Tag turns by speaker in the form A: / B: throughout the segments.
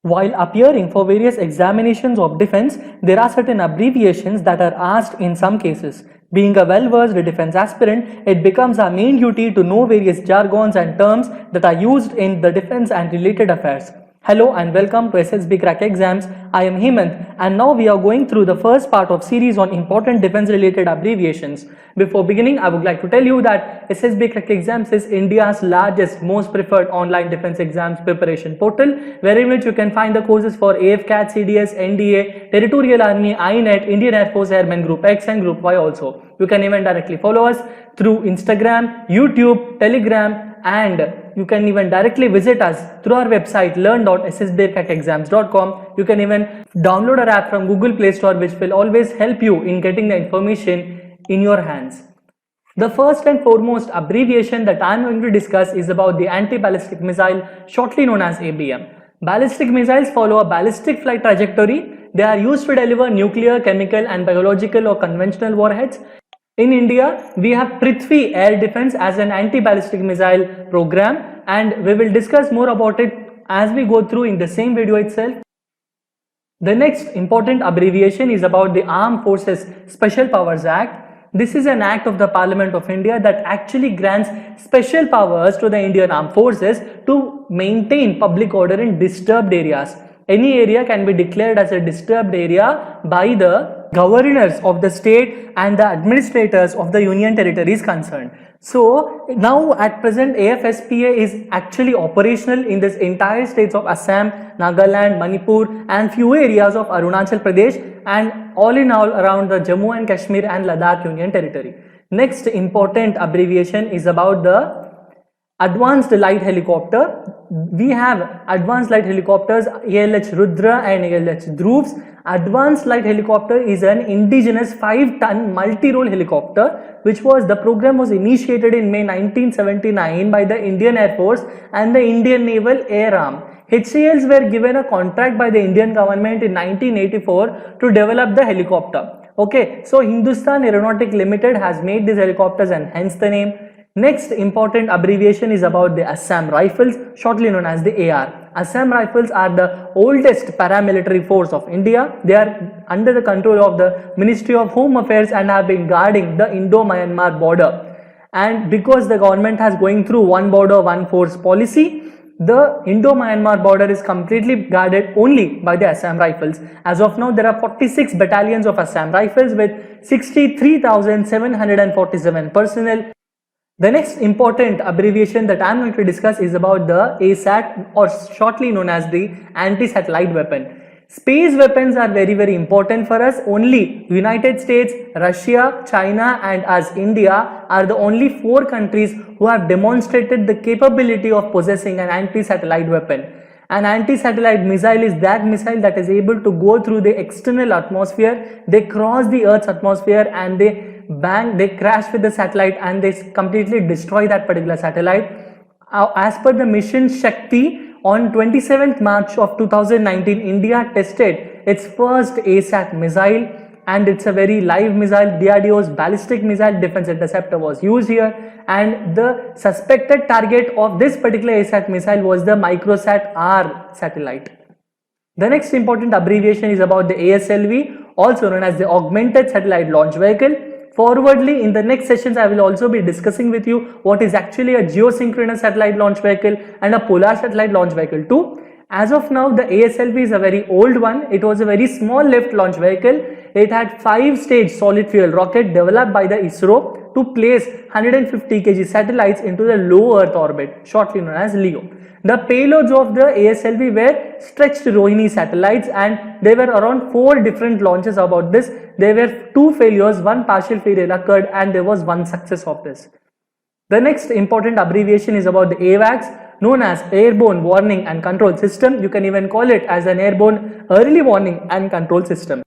A: While appearing for various examinations of defense, there are certain abbreviations that are asked in some cases. Being a well-versed defense aspirant, it becomes our main duty to know various jargons and terms that are used in the defense and related affairs. Hello and welcome to SSB Crack Exams. I am Hemant and now we are going through the first part of series on important defense related abbreviations. Before beginning, I would like to tell you that SSB Crack Exams is India's largest, most preferred online defense exams preparation portal, wherein which you can find the courses for AFCAT, CDS, NDA, Territorial Army, INET, Indian Air Force Airmen Group X and Group Y also. You can even directly follow us through Instagram, YouTube, Telegram, and you can even directly visit us through our website learn.ssbcrackexams.com. You can even download our app from Google Play Store, which will always help you in getting the information in your hands. The first and foremost abbreviation that I am going to discuss is about the anti-ballistic missile, shortly known as ABM. Ballistic missiles follow a ballistic flight trajectory. They are used to deliver nuclear, chemical and biological or conventional warheads. In India, we have Prithvi Air Defense as an anti-ballistic missile program, and we will discuss more about it as we go through in the same video itself. The next important abbreviation is about the Armed Forces Special Powers Act. This is an act of the Parliament of India that actually grants special powers to the Indian Armed Forces to maintain public order in disturbed areas. Any area can be declared as a disturbed area by the governors of the state and the administrators of the union territories concerned. So now at present AFSPA is actually operational in this entire states of Assam, Nagaland, Manipur and few areas of Arunachal Pradesh and all in all around the Jammu and Kashmir and Ladakh Union Territory. Next important abbreviation is about the Advanced Light Helicopter. We have Advanced Light Helicopters ALH Rudra and ALH Dhruvs. Advanced Light Helicopter is an indigenous 5-ton multi-role helicopter, which the program was initiated in May 1979 by the Indian Air Force and the Indian Naval Air Arm. HALs were given a contract by the Indian government in 1984 to develop the helicopter. Okay, so Hindustan Aeronautic Limited has made these helicopters and hence the name. Next important abbreviation is about the Assam Rifles, shortly known as the AR. Assam Rifles are the oldest paramilitary force of India. They are under the control of the Ministry of Home Affairs and have been guarding the Indo-Myanmar border. And because the government has going through one border, one force policy, the Indo-Myanmar border is completely guarded only by the Assam Rifles. As of now, there are 46 battalions of Assam Rifles with 63,747 personnel. The next important abbreviation that I am going to discuss is about the ASAT, or shortly known as the anti-satellite weapon. Space weapons are very important for us. Only United States, Russia, China and us India are the only 4 countries who have demonstrated the capability of possessing an anti-satellite weapon. An anti-satellite missile is that missile that is able to go through the external atmosphere. They cross the Earth's atmosphere and they crash with the satellite and they completely destroy that particular satellite. As per the mission Shakti, on 27th March of 2019, India tested its first ASAT missile, and it's a very live missile. DRDO's ballistic missile defense interceptor was used here, and the suspected target of this particular ASAT missile was the Microsat R satellite. The next important abbreviation is about the ASLV, also known as the Augmented Satellite Launch Vehicle. Forwardly, in the next sessions, I will also be discussing with you what is actually a geosynchronous satellite launch vehicle and a polar satellite launch vehicle too. As of now, the ASLV is a very old one. It was a very small lift launch vehicle. It had 5-stage solid fuel rocket developed by the ISRO to place 150 kg satellites into the low Earth orbit, shortly known as LEO. The payloads of the ASLV were stretched Rohini satellites, and there were around 4 different launches about this. There were 2 failures, 1 partial failure occurred, and there was 1 success of this. The next important abbreviation is about the AWACS, known as Airborne Warning and Control System. You can even call it as an Airborne Early Warning and Control System.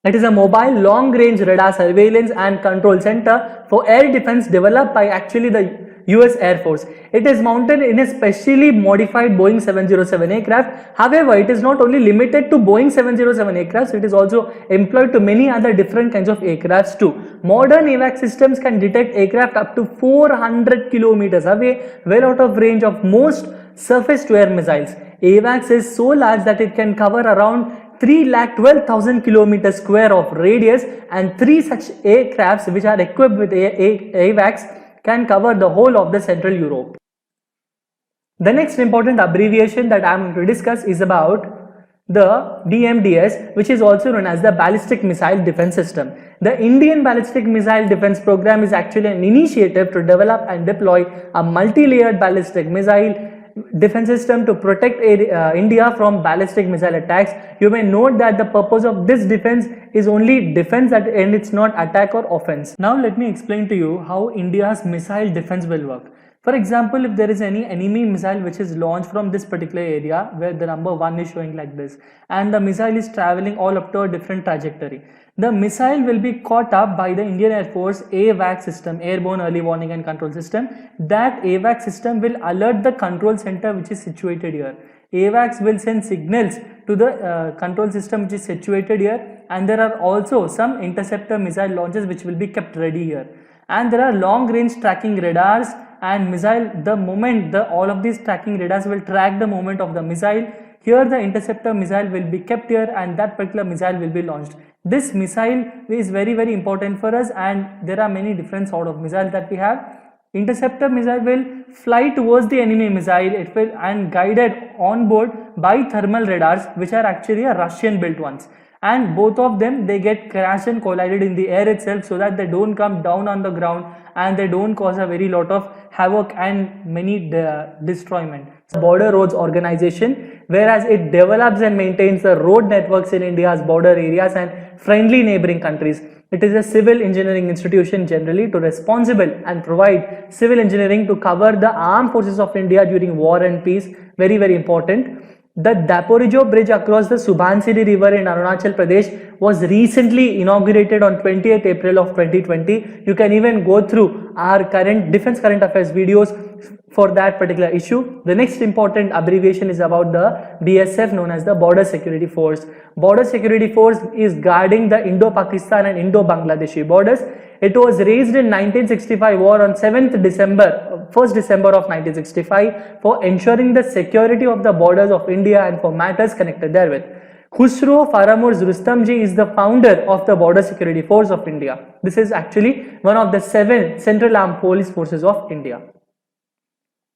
A: It is a mobile long-range radar surveillance and control center for air defense developed by actually the US Air Force. It is mounted in a specially modified Boeing 707 aircraft. However, it is not only limited to Boeing 707 aircrafts, it is also employed to many other different kinds of aircrafts too. Modern AWACS systems can detect aircraft up to 400 kilometers away, well out of range of most surface-to-air missiles. AWACS is so large that it can cover around 3,12,000 kilometers square of radius, and 3 such aircrafts which are equipped with AWACS can cover the whole of the Central Europe. The next important abbreviation that I am going to discuss is about the BMDS, which is also known as the Ballistic Missile Defense System. The Indian Ballistic Missile Defense Program is actually an initiative to develop and deploy a multi-layered ballistic missile defense system to protect India from ballistic missile attacks. You may note that the purpose of this defense is only defense and it's not attack or offense. Now let me explain to you how India's missile defense will work. For example, if there is any enemy missile which is launched from this particular area where the number 1 is showing like this, and the missile is traveling all up to a different trajectory, the missile will be caught up by the Indian Air Force AWACS system, Airborne Early Warning and Control System. That AWACS system will alert the control center which is situated here. AWACS will send signals to the control system which is situated here, and there are also some interceptor missile launches which will be kept ready here. And there are long range tracking radars and missile. The moment all of these tracking radars will track the movement of the missile, here the interceptor missile will be kept here and that particular missile will be launched. This missile is very important for us, and there are many different sort of missiles that we have. Interceptor missile will fly towards the enemy missile, it will and guided on board by thermal radars which are actually a Russian built ones, and both of them they get crashed and collided in the air itself so that they don't come down on the ground and they don't cause a very lot of havoc and many destroyment. Border Roads Organization, whereas it develops and maintains the road networks in India's border areas and friendly neighboring countries. It is a civil engineering institution generally to responsible and provide civil engineering to cover the armed forces of India during war and peace. Very important. The Daporijo Bridge across the Subansiri River in Arunachal Pradesh was recently inaugurated on 20th April of 2020. You can even go through our defense current affairs videos for that particular issue. The next important abbreviation is about the BSF, known as the Border Security Force. Border Security Force is guarding the Indo-Pakistan and Indo-Bangladeshi borders. It was raised in 1965 war on 1st December of 1965 for ensuring the security of the borders of India and for matters connected therewith. Khusro Faramurz Rustamji is the founder of the Border Security Force of India. This is actually one of the 7 Central Armed Police Forces of India.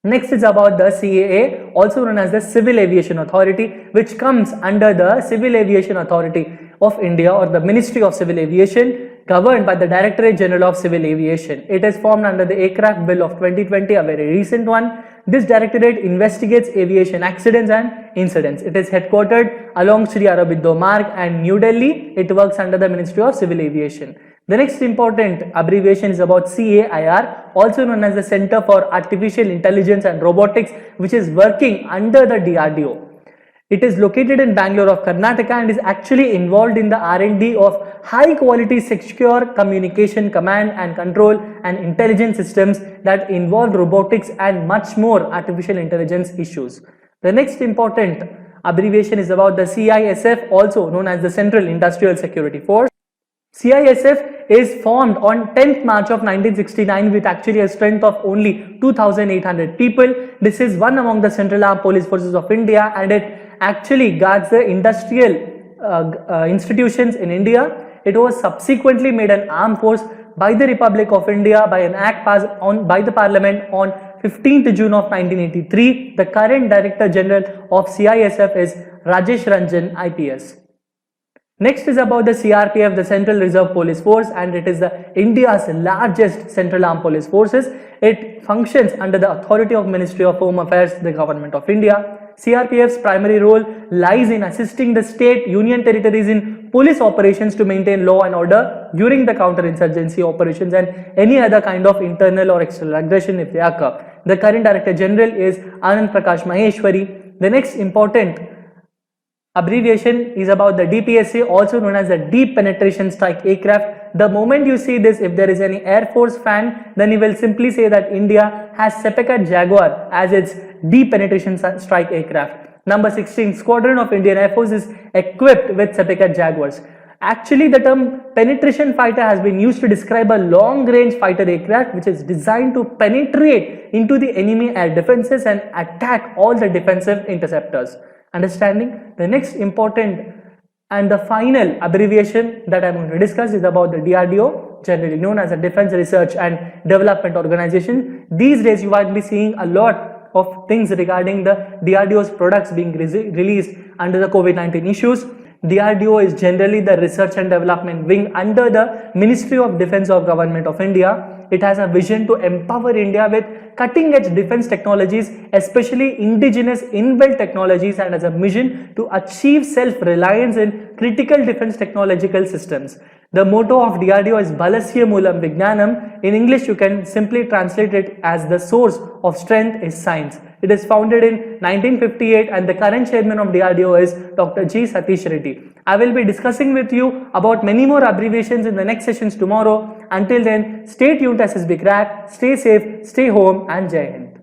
A: Next is about the CAA, also known as the Civil Aviation Authority, which comes under the Civil Aviation Authority of India or the Ministry of Civil Aviation, governed by the Directorate General of Civil Aviation. It is formed under the Aircraft Bill of 2020, a very recent one. This directorate investigates aviation accidents and incidents. It is headquartered along Sri Aurobindo Marg and New Delhi. It works under the Ministry of Civil Aviation. The next important abbreviation is about CAIR, also known as the Center for Artificial Intelligence and Robotics, which is working under the DRDO. It is located in Bangalore of Karnataka and is actually involved in the R&D of high quality secure communication, command and control and intelligence systems that involve robotics and much more artificial intelligence issues. The next important abbreviation is about the CISF, also known as the Central Industrial Security Force. CISF is formed on 10th March of 1969 with actually a strength of only 2,800 people. This is one among the Central Armed Police Forces of India, and it actually guards the industrial institutions in India. It was subsequently made an armed force by the Republic of India by an act passed by the Parliament on 15th June of 1983. The current Director General of CISF is Rajesh Ranjan IPS. Next is about the CRPF, the Central Reserve Police Force, and it is India's largest Central Armed Police Forces. It functions under the authority of Ministry of Home Affairs, the Government of India. CRPF's primary role lies in assisting the state union territories in police operations to maintain law and order during the counter-insurgency operations and any other kind of internal or external aggression if they occur. The current Director General is Anand Prakash Maheshwari. The next important abbreviation is about the DPSA, also known as the Deep Penetration Strike Aircraft. The moment you see this, if there is any Air Force fan, then you will simply say that India has Sepakat Jaguar as its Deep Penetration Strike Aircraft. Number 16 Squadron of Indian Air Force is equipped with Sepakat Jaguars. Actually, the term penetration fighter has been used to describe a long-range fighter aircraft which is designed to penetrate into the enemy air defenses and attack all the defensive interceptors. Understanding? The next important and the final abbreviation that I'm going to discuss is about the DRDO, generally known as the Defense Research and Development Organization. These days you might be seeing a lot of things regarding the DRDO's products being released under the COVID-19 issues. DRDO is generally the research and development wing under the Ministry of Defense of Government of India. It has a vision to empower India with cutting-edge defense technologies, especially indigenous inbuilt technologies, and has a mission to achieve self-reliance in critical defense technological systems. The motto of DRDO is Balasya Moolam Vijnanam. In English, you can simply translate it as the source of strength is science. It is founded in 1958 and the current chairman of DRDO is Dr. G. Satish Reddy. I will be discussing with you about many more abbreviations in the next sessions tomorrow. Until then, stay tuned to SSB Crack, stay safe, stay home and Jai Hind.